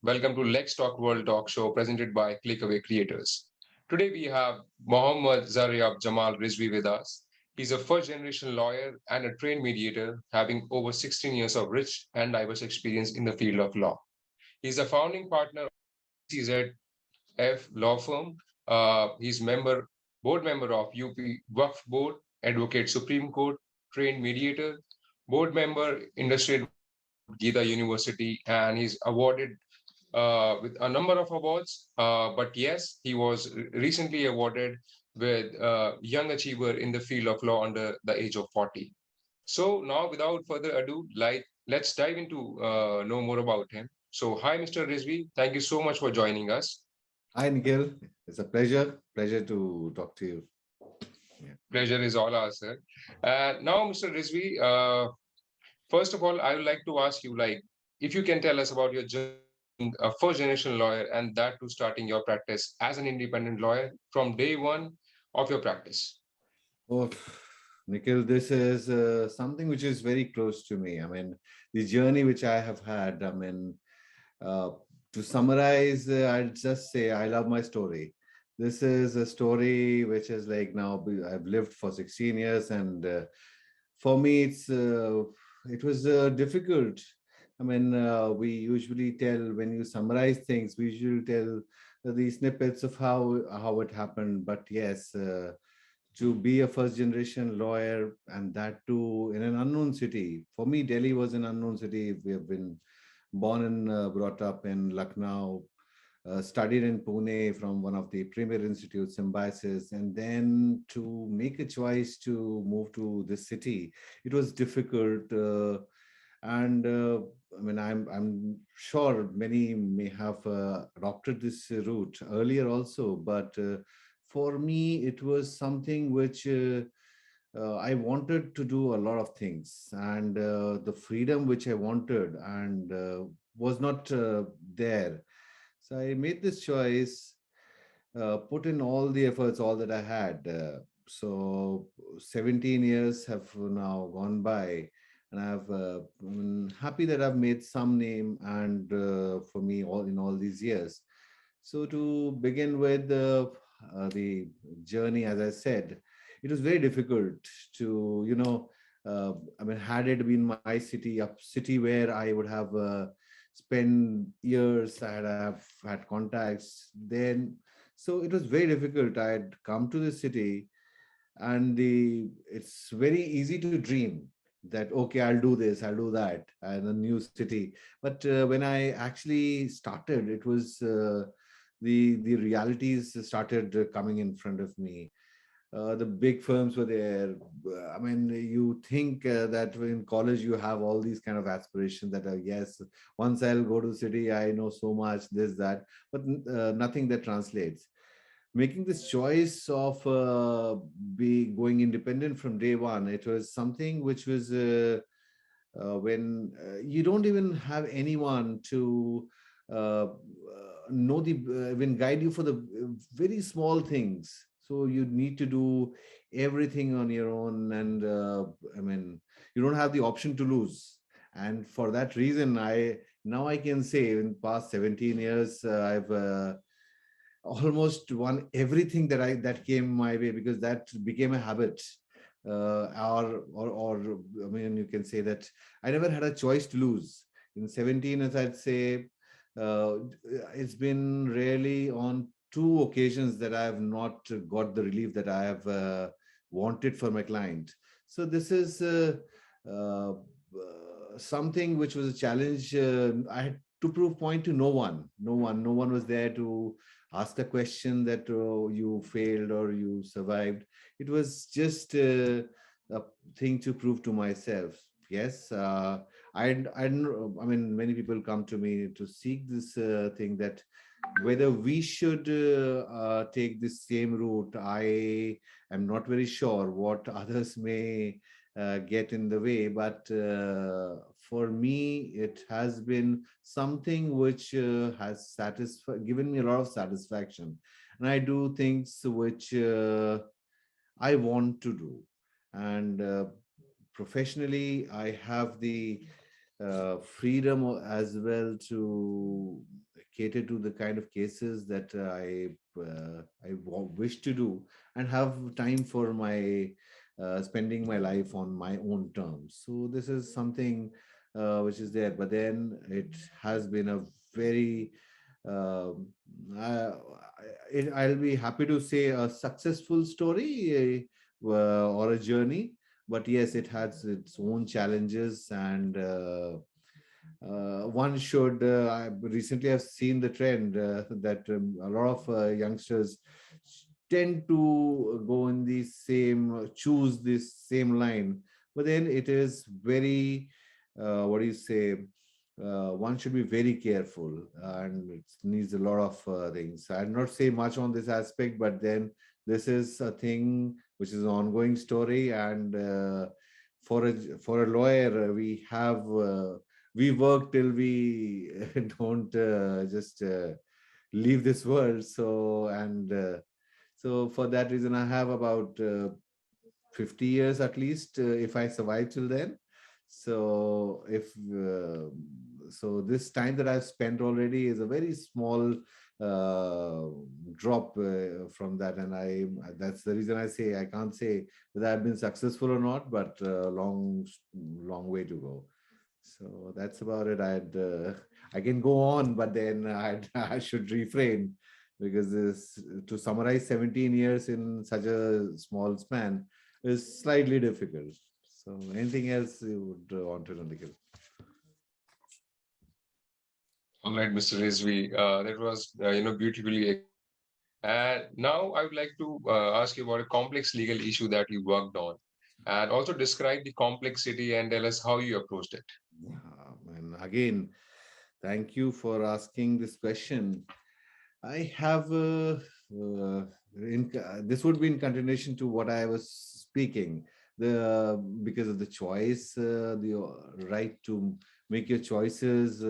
Welcome to LexTalk World Talk Show presented by Clickaway Creators. Today we have Mohammad Zaryab Jamal Rizvi with us. He's a first generation lawyer and a trained mediator, having over 16 years of rich and diverse experience in the field of law. He's a founding partner of LCZF law firm. He's board member of UP Waqf Board, advocate Supreme Court, trained mediator, board member, industry Gita University, and he's awarded with a number of awards. But yes, he was recently awarded with Young Achiever in the field of law under the age of 40. So now, without further ado, let's dive into know more about him. So, hi, Mr. Rizvi. Thank you so much for joining us. Hi, Nikhil. It's a pleasure to talk to you. Yeah. Pleasure is all ours, sir. Now, Mr. Rizvi, first of all, I would like to ask you, if you can tell us about your journey being a first generation lawyer and that to starting your practice as an independent lawyer from day one of your practice. Oh, Nikhil, this is something which is very close to me. I mean, the journey which I have had, uh, to summarize, I'll just say I love my story. This is a story which is like I've lived for 16 years, and for me, it was difficult. I mean, we usually tell when you summarize things, we usually tell the snippets of how it happened. But yes, to be a first generation lawyer, and that too in an unknown city. For me, Delhi was an unknown city. We have been born and brought up in Lucknow, studied in Pune from one of the premier institutes, Symbiosis, and then to make a choice to move to this city, it was difficult. And I mean, I'm sure many may have adopted this route earlier also, but for me, it was something which I wanted to do a lot of things, and the freedom which I wanted and was not there. So I made this choice, put in all the efforts, all that I had. So 17 years have now gone by, and I'm happy that I've made some name, and for me, all these years. So to begin with the journey, as I said, it was very difficult to, I mean, had it been my city, a city where I would have spent years, have had contacts, then so it was very difficult. I had come to the city, and it's very easy to dream that okay, I'll do this, I'll do that, and a new city. But when I actually started, it was the realities started coming in front of me. The big firms were there. I mean, you think that in college you have all these kind of aspirations that are, yes, once I'll go to the city, I know so much, this, that, but nothing that translates. Making this choice of be going independent from day one, it was something which was when you don't even have anyone to know the even guide you for the very small things, so you need to do everything on your own, and I mean, you don't have the option to lose. And for that reason, I now I can say in past 17 years, I've almost won everything that came my way, because that became a habit. Or I mean, you can say that I never had a choice to lose. In 17, as I'd say, uh, it's been really on two occasions that I have not got the relief that I have wanted for my client. So this is something which was a challenge. I had to prove point to no one. No one was there to ask a question that you failed or you survived. It was just a thing to prove to myself. Yes, I mean, many people come to me to seek this thing, that whether we should take the same route. I am not very sure what others may get in the way, but for me, it has been something which has given me a lot of satisfaction, and I do things which I want to do. And professionally, I have the freedom as well to cater to the kind of cases that wish to do, and have time for my spending my life on my own terms. So this is something which is there. But then it has been a very um, I, I'll be happy to say a successful story or a journey. But yes, it has its own challenges, and one should. I recently have seen the trend that a lot of youngsters tend to go in the same, choose this same line, but then it is very, what do you say? One should be very careful, and it needs a lot of things. I'll not say much on this aspect, but then this is a thing which is an ongoing story, and for a lawyer, we work till we don't just leave this world. So and so for that reason, I have about 50 years at least if I survive till then. So if so, this time that I've spent already is a very small uh, drop from that, and I that's the reason I say I can't say whether I've been successful or not, but long way to go. So that's about it. I can go on, but then I should refrain, because this, to summarize 17 years in such a small span is slightly difficult. So anything else you would want to know, Nikhil? All right, Mr. Rizvi, that was beautifully explained. And now I would like to ask you about a complex legal issue that you worked on, and also describe the complexity and tell us how you approached it. And again, thank you for asking this question. I have this would be in continuation to what I was speaking. The Because of the choice, the right to make your choices.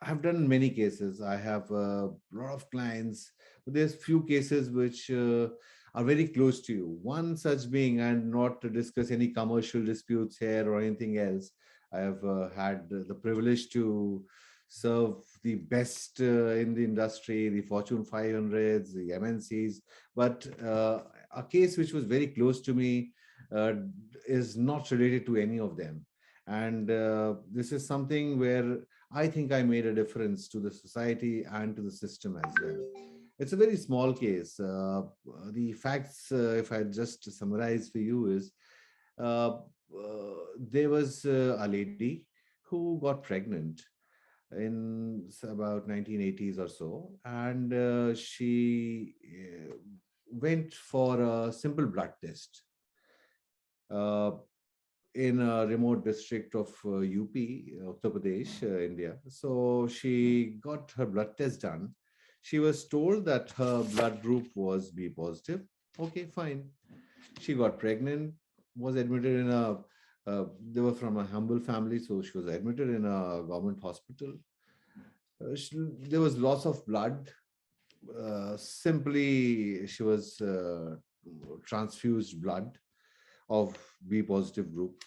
I've done many cases. I have a lot of clients, but there's few cases which are very close to you. One such being, and not to discuss any commercial disputes here or anything else, I have had the privilege to serve the best in the industry, the Fortune 500s, the MNCs. But a case which was very close to me uh, is not related to any of them. And this is something where I think I made a difference to the society and to the system as well. It's a very small case. The facts, if I just summarize for you, is uh, there was a lady who got pregnant in about 1980s or so, and she went for a simple blood test. Uh, in a remote district of UP, Uttar Pradesh, India. So she got her blood test done. She was told that her blood group was B positive. Okay, fine. She got pregnant, was admitted in they were from a humble family, so she was admitted in a government hospital. There was loss of blood. Simply, she was transfused blood of B positive group.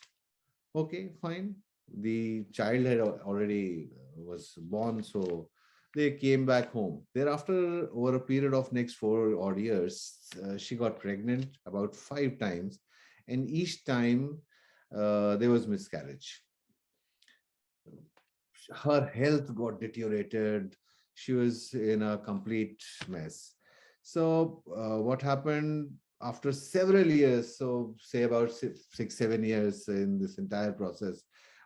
Okay, fine. The child had already was born, so they came back home. Thereafter, over a period of next 4 odd years, she got pregnant about 5 times, and each time there was miscarriage. Her health got deteriorated. She was in a complete mess. So, what happened after several years? So, say about 6, 7 years in this entire process,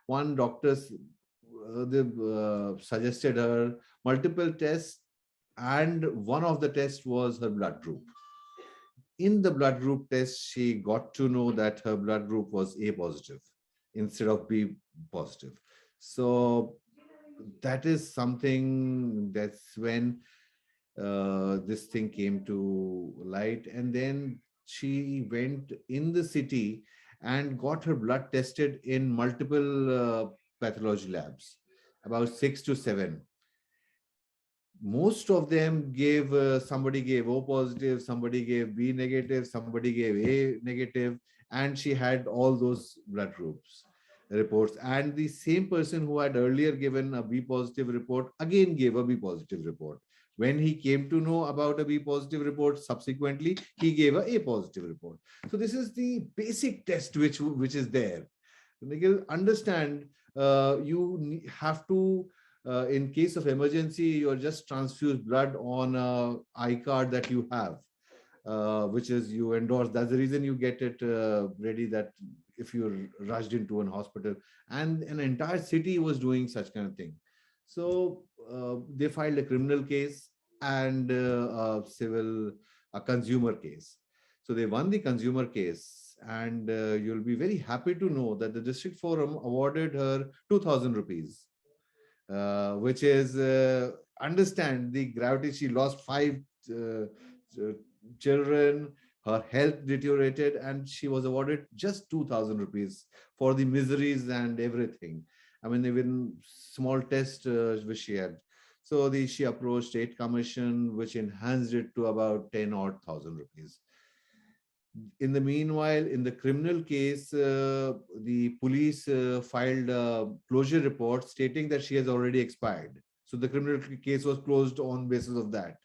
one doctor suggested her multiple tests, and one of the tests was her blood group. In the blood group test, she got to know that her blood group was A positive instead of B positive. So that is something, that's when this thing came to light. And then she went in the city and got her blood tested in multiple pathology labs, about 6 to 7. Most of them gave, somebody gave O positive, somebody gave B negative, somebody gave A negative, and she had all those blood groups. reports, and the same person who had earlier given a B positive report again gave a B positive report. When he came to know about a B positive report, subsequently he gave a positive report. So this is the basic test which is there. Nikhil, understand, you have to, in case of emergency, you're just transfuse blood on a I card that you have, which is you endorse. That's the reason you get it ready, that if you're rushed into an hospital, and an entire city was doing such kind of thing. So they filed a criminal case and a consumer case. So they won the consumer case, and you'll be very happy to know that the district forum awarded her 2,000 rupees, which is, understand the gravity. She lost five uh, children, her health deteriorated, and she was awarded just 2,000 rupees for the miseries and everything. I mean, even small test which she had. So she approached State Commission, which enhanced it to about 10 odd thousand rupees. In the meanwhile, in the criminal case, the police filed a closure report stating that she has already expired. So the criminal case was closed on basis of that.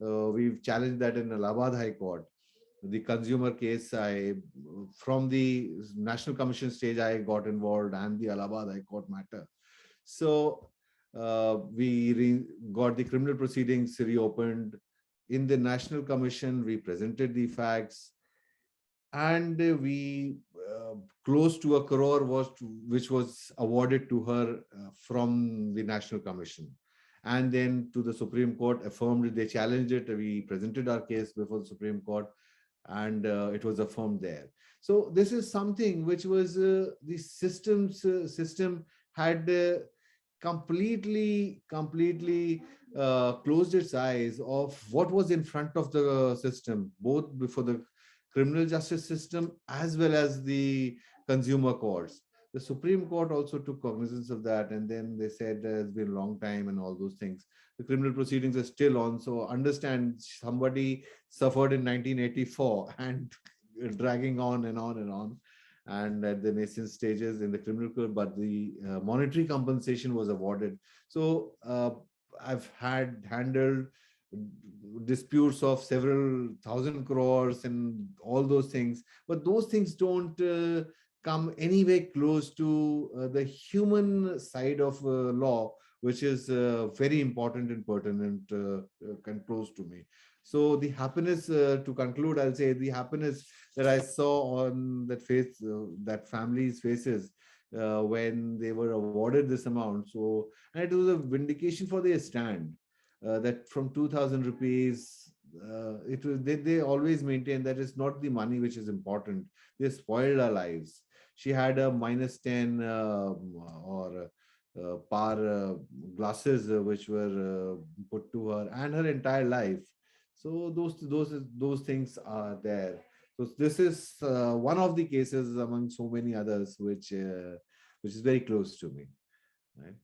We've challenged that in Allahabad High Court. The consumer case, from the National Commission stage, I got involved, and the Allahabad High Court matter. So we got the criminal proceedings reopened. In the National Commission, we presented the facts, and we close to 1 crore which was awarded to her from the National Commission, and then to the Supreme Court affirmed. They challenged it. We presented our case before the Supreme Court, and it was affirmed there. So this is something which was, the system had completely closed its eyes of what was in front of the system, both before the criminal justice system as well as the consumer courts. The Supreme Court also took cognizance of that, and then they said it's been a long time and all those things. The criminal proceedings are still on. So understand, somebody suffered in 1984 and dragging on and on and on. And at the nascent stages in the criminal court, but the monetary compensation was awarded. So I've handled disputes of several thousand crores and all those things, but those things don't come anywhere close to the human side of law, which is very important and pertinent and close to me. So the happiness, to conclude, I'll say the happiness that I saw on that family's faces when they were awarded this amount. So, and it was a vindication for their stand, that from 2,000 rupees, they always maintain that it's not the money which is important. They spoiled our lives. She had a -10 or par glasses which were put to her and her entire life. So those things are there. So this is one of the cases among so many others which is very close to me, right?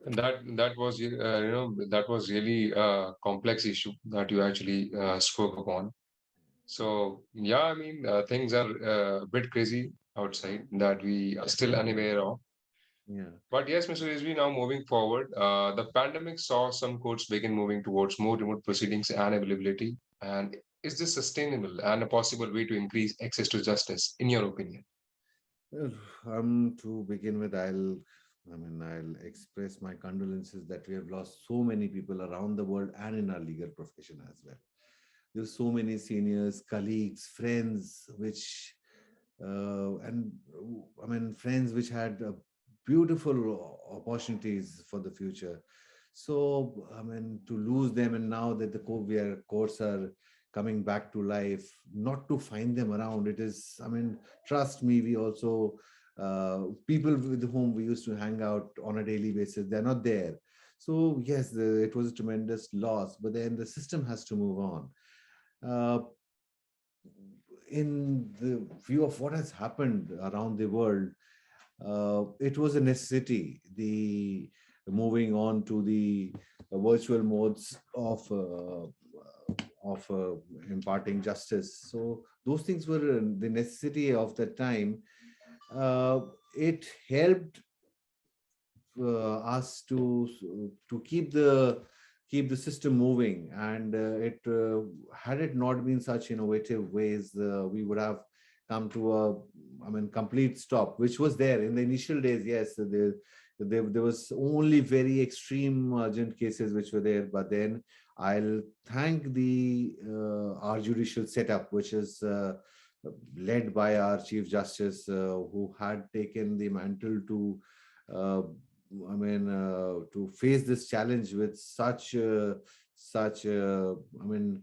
And that was that was really a complex issue that you actually spoke upon. So yeah, I mean things are a bit crazy outside that we are still unaware of. Yeah. But yes, Mr. Rizvi, now moving forward, the pandemic saw some courts begin moving towards more remote proceedings and availability. And is this sustainable and a possible way to increase access to justice, in your opinion? Well, to begin with, I'll express my condolences that we have lost so many people around the world and in our legal profession as well. There's so many seniors, colleagues, friends, which, and I mean, friends which had beautiful opportunities for the future. So, I mean, to lose them, and now that the courts are coming back to life, not to find them around, it is, I mean, trust me, we also, people with whom we used to hang out on a daily basis, they're not there. So, yes, it was a tremendous loss, but then the system has to move on. Uh, in the view of what has happened around the world, it was a necessity. The moving on to the virtual modes of imparting justice. So those things were the necessity of the time. Uh, it helped us to keep the system moving, and it had it not been such innovative ways, we would have come to a, I mean, complete stop, which was there in the initial days. Yes, there was only very extreme urgent cases which were there, but then I'll thank the our judicial setup, which is led by our Chief Justice, who had taken the mantle to uh, to face this challenge with I mean,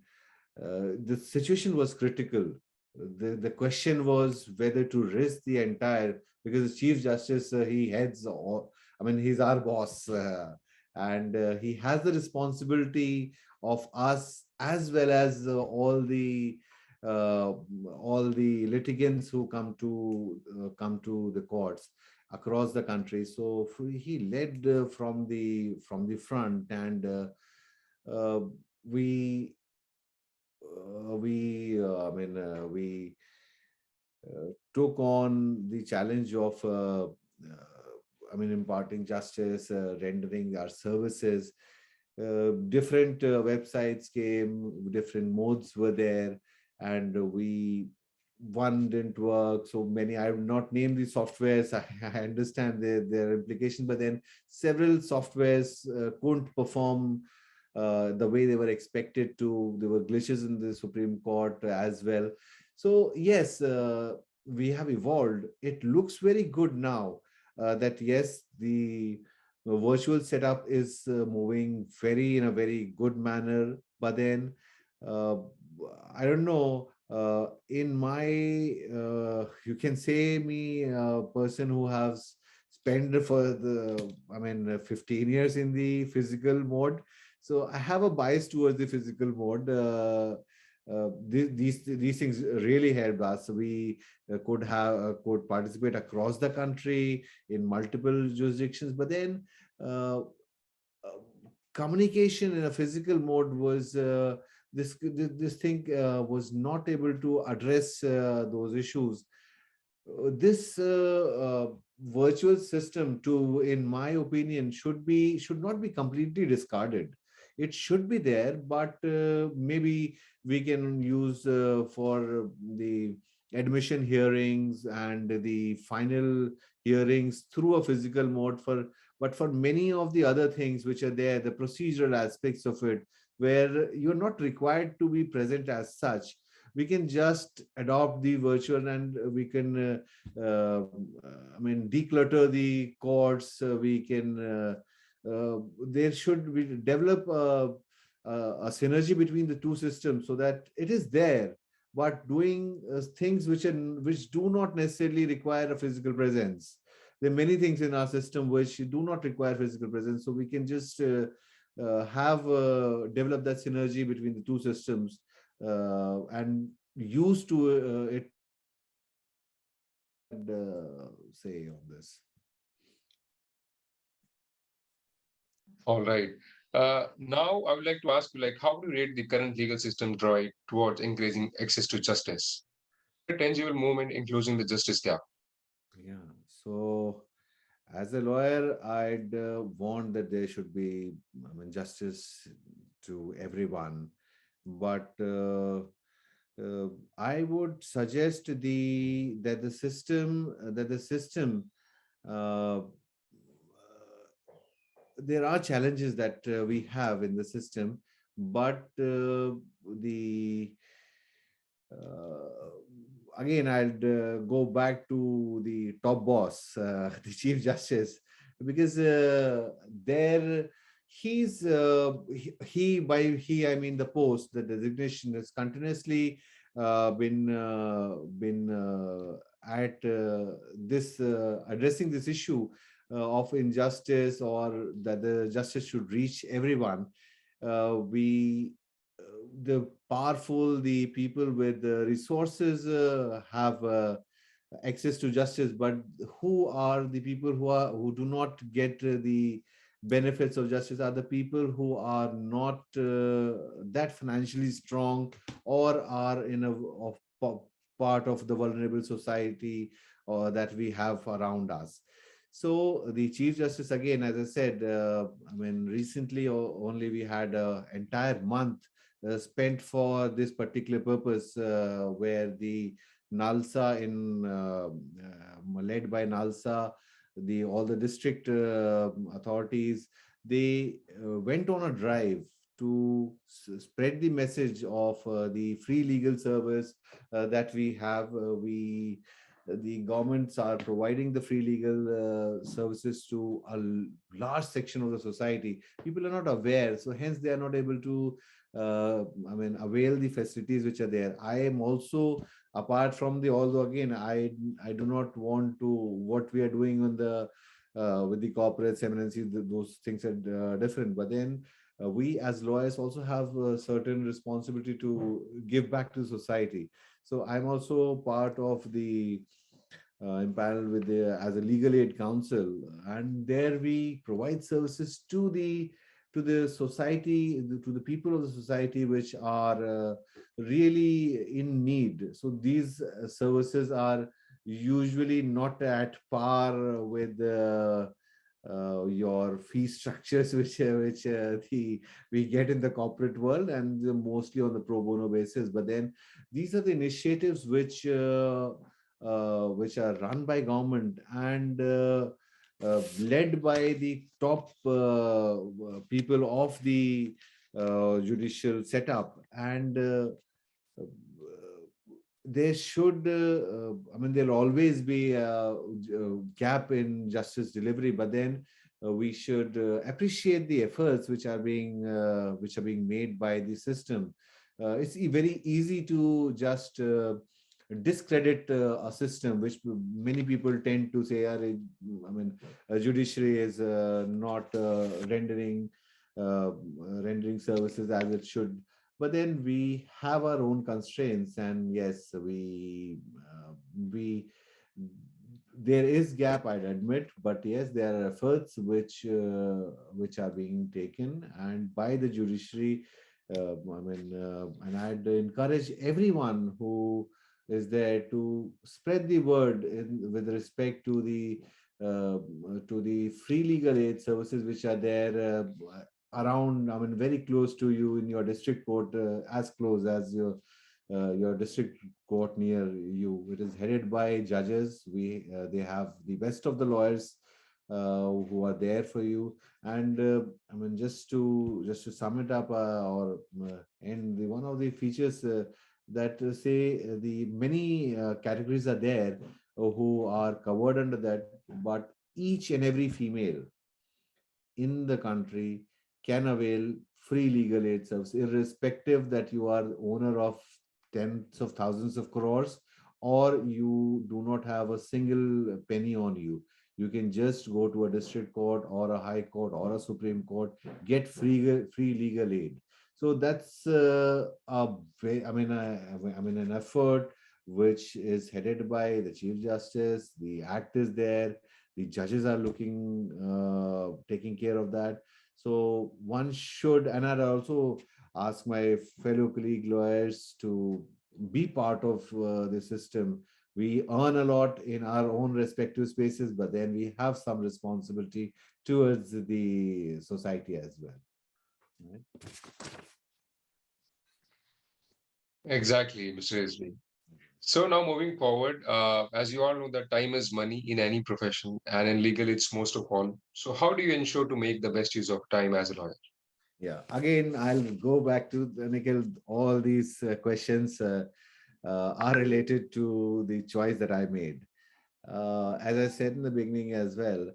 the situation was critical. The question was whether to risk the entire, because the Chief Justice, he heads all, I mean, he's our boss, and he has the responsibility of us as well as uh, all the litigants who come to the courts across the country. So he led from the front, and uh, we we took on the challenge of imparting justice, rendering our services. Different websites came, different modes were there, and we one didn't work. So many, I would not name the softwares. I understand their implications, but then several softwares couldn't perform the way they were expected to. There were glitches in the Supreme Court as well. So yes, we have evolved. It looks very good now, that yes, the virtual setup is moving very in a very good manner. But then uh, I don't know. In my, you can say me a person who has spent for the, 15 years in the physical mode. So I have a bias towards the physical mode. These things really helped us. We could participate across the country in multiple jurisdictions, but then uh, communication in a physical mode was this thing was not able to address those issues. This virtual system, to in my opinion, should not be completely discarded. It should be there, but maybe we can use for the admission hearings and the final hearings through a physical mode. But for many of the other things which are there, the procedural aspects of it, where you're not required to be present as such, we can just adopt the virtual, and we can declutter the courts. We can there should be develop a synergy between the two systems, so that it is there, but doing things which do not necessarily require a physical presence. There are many things in our system which do not require physical presence, so we can just have develop that synergy between the two systems, and used to it. Say on this. All right. Now, I would like to ask you, like, how do you rate the current legal system drive towards increasing access to justice? Is there a tangible movement in closing the justice gap? Yeah. So, as a lawyer, I'd want that there should be, justice to everyone, but I would suggest that the system uh, there are challenges that we have in the system, but the again, I'd go back to the top boss, the Chief Justice, because there he, I mean, the post, the designation has continuously been at this addressing this issue of injustice, or that the justice should reach everyone. We The powerful, the people with the resources have access to justice, but who are the people who do not get the benefits of justice are the people who are not that financially strong, or are in a part of the vulnerable society or that we have around us. So the Chief Justice, again, as I said, I mean, recently only we had an entire month spent for this particular purpose, where the NALSA led by NALSA, all the district authorities, they went on a drive to spread the message of the free legal service that we have. The governments are providing the free legal services to a large section of the society. People are not aware, so hence they are not able to avail the facilities which are there. I am also, apart from the, although again I do not want to, what we are doing on the with the corporates, MNCs, those things are different. But then we as lawyers also have a certain responsibility to give back to society. So I'm also part of the impaneled with the as a legal aid council, and there we provide services to the society, to the people of the society which are really in need. So these services are usually not at par with your fee structures which the we get in the corporate world, and mostly on the pro bono basis. But then these are the initiatives which are run by government, and led by the top people of the judicial setup. And there should, there'll always be a gap in justice delivery, but then we should appreciate the efforts which are being made by the system. It's very easy to just discredit a system, which many people tend to say, a judiciary is not rendering services as it should. But then we have our own constraints, and yes, we there is gap, I'd admit, but yes, there are efforts which are being taken and by the judiciary. And I'd encourage everyone who is there to spread the word with respect to the free legal aid services which are there around, very close to you in your district court, as close as your district court near you. It is headed by judges. They have the best of the lawyers who are there for you. And just to sum it up, and one of the features that say the many categories are there who are covered under that, but each and every female in the country can avail free legal aid service, irrespective that you are owner of tens of thousands of crores or you do not have a single penny on you. You can just go to a district court or a high court or a Supreme Court, get free legal aid. So that's an effort which is headed by the Chief Justice. The Act is there. The judges are taking care of that. So one should, and I'd also ask my fellow colleague lawyers to be part of the system. We earn a lot in our own respective spaces, but then we have some responsibility towards the society as well. Right? Exactly, Mr. Rizvi. So now moving forward, as you all know that time is money in any profession and in legal it's most of all. So how do you ensure to make the best use of time as a lawyer? Yeah, again, I'll go back to Nikhil. All these questions are related to the choice that I made. As I said in the beginning as well,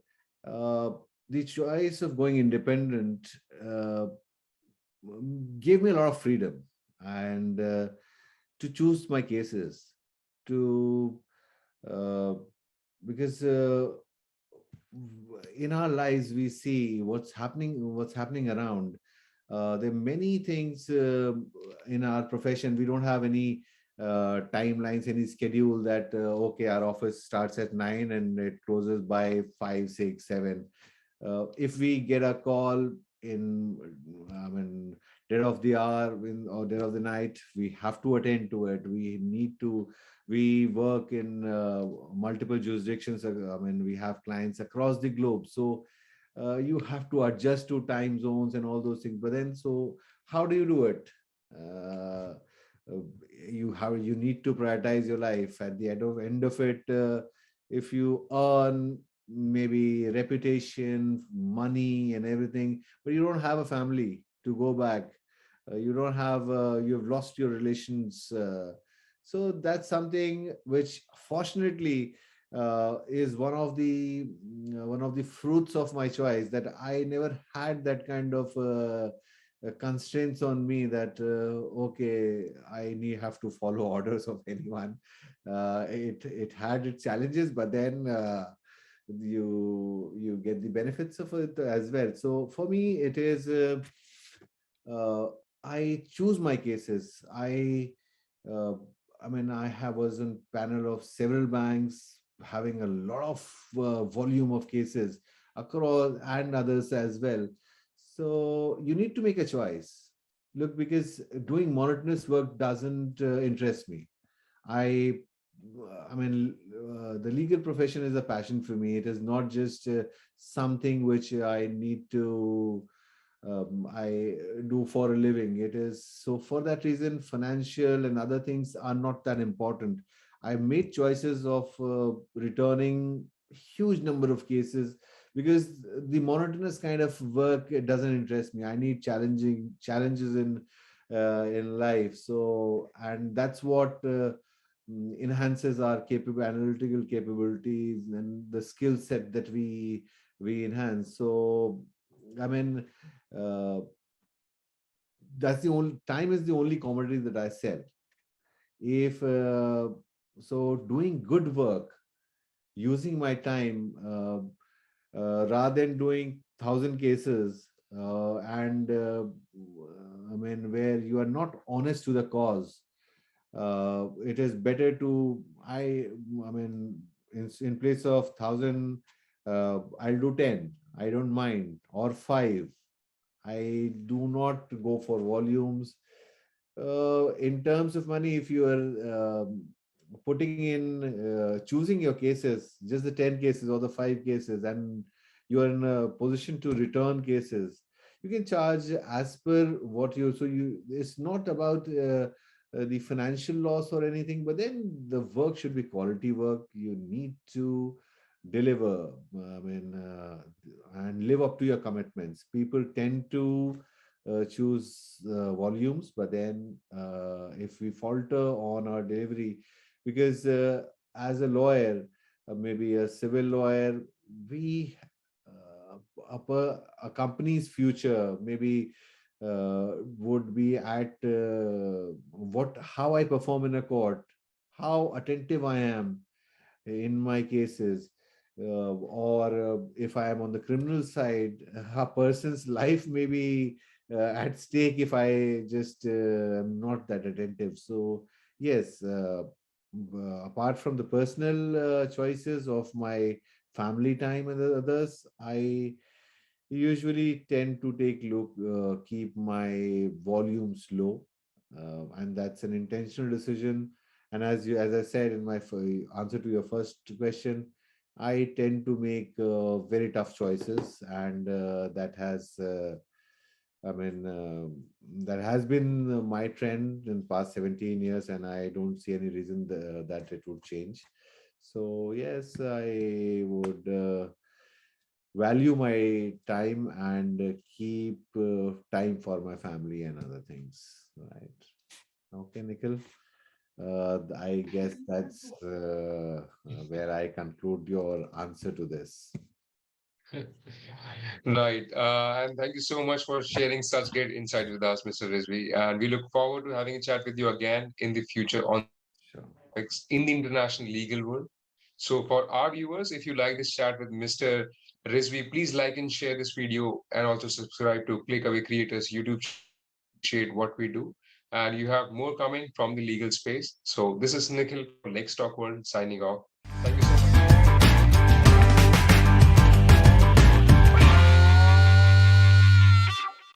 the choice of going independent gave me a lot of freedom, and to choose my cases, to because in our lives we see what's happening around. There are many things in our profession. We don't have any timelines, any schedule that okay, our office starts at 9 and it closes by 5, 6, 7. If we get a call in, I mean, dead of the hour or dead of the night, we have to attend to it. We need to. We work in multiple jurisdictions. I mean, we have clients across the globe, so you have to adjust to time zones and all those things. But then, so how do you do it? Uh, uh, you need to prioritize your life. At the end of it, if you earn maybe reputation, money, and everything, but you don't have a family to go back. You don't have. You've lost your relations. So that's something which, fortunately, is one of the fruits of my choice, that I never had that kind of constraints on me, that okay, I need have to follow orders of anyone. It had its challenges, but then you get the benefits of it as well. So for me, it is uh, I choose my cases. Uh, I mean, I have was in panel of several banks, having a lot of volume of cases across, and others as well. So you need to make a choice. Look, because doing monotonous work doesn't interest me. I, I mean, the legal profession is a passion for me. It is not just something which I need to I do for a living. It is so, for that reason, financial and other things are not that important. I made choices of returning huge number of cases, because the monotonous kind of work, it doesn't interest me. I need challenging challenges in life. So, and that's what enhances our capable analytical capabilities and the skill set that we enhance. So, I mean, uh, that's the only time is the only commodity that I sell. If so, doing good work, using my time, rather than doing 1,000 cases, and I mean, where you are not honest to the cause, it is better to I mean, in place of 1,000, I'll do 10. I don't mind, or 5. I do not go for volumes. In terms of money, if you are putting in, choosing your cases, just the 10 cases or the 5 cases, and you are in a position to return cases, you can charge as per what you. So it's not about the financial loss or anything, but then the work should be quality work. You need to deliver, and live up to your commitments. People tend to choose volumes, but then if we falter on our delivery, because as a lawyer, maybe a civil lawyer, we a company's future maybe would be at what how I perform in a court, how attentive I am in my cases, or if I am on the criminal side, a person's life may be at stake if I just am not that attentive. So, yes, apart from the personal choices of my family time and the others, I usually tend to keep my volumes low, and that's an intentional decision. And as I said in my answer to your first question, I tend to make very tough choices, and I mean, that has been my trend in past 17 years, and I don't see any reason that it would change. So yes, I would value my time and keep time for my family and other things. Right. Okay, Nikhil. I guess that's where I conclude your answer to this. Right. And thank you so much for sharing such great insight with us, Mr. Rizvi. And we look forward to having a chat with you again in the future on similar Sure. topics in the international legal world. So, for our viewers, if you like this chat with Mr. Rizvi, please like and share this video and also subscribe to Clickaway Creators YouTube channel if you appreciate what we do. And you have more coming from the legal space. So, this is Nikhil from LexTalk World signing off. Thank you so much.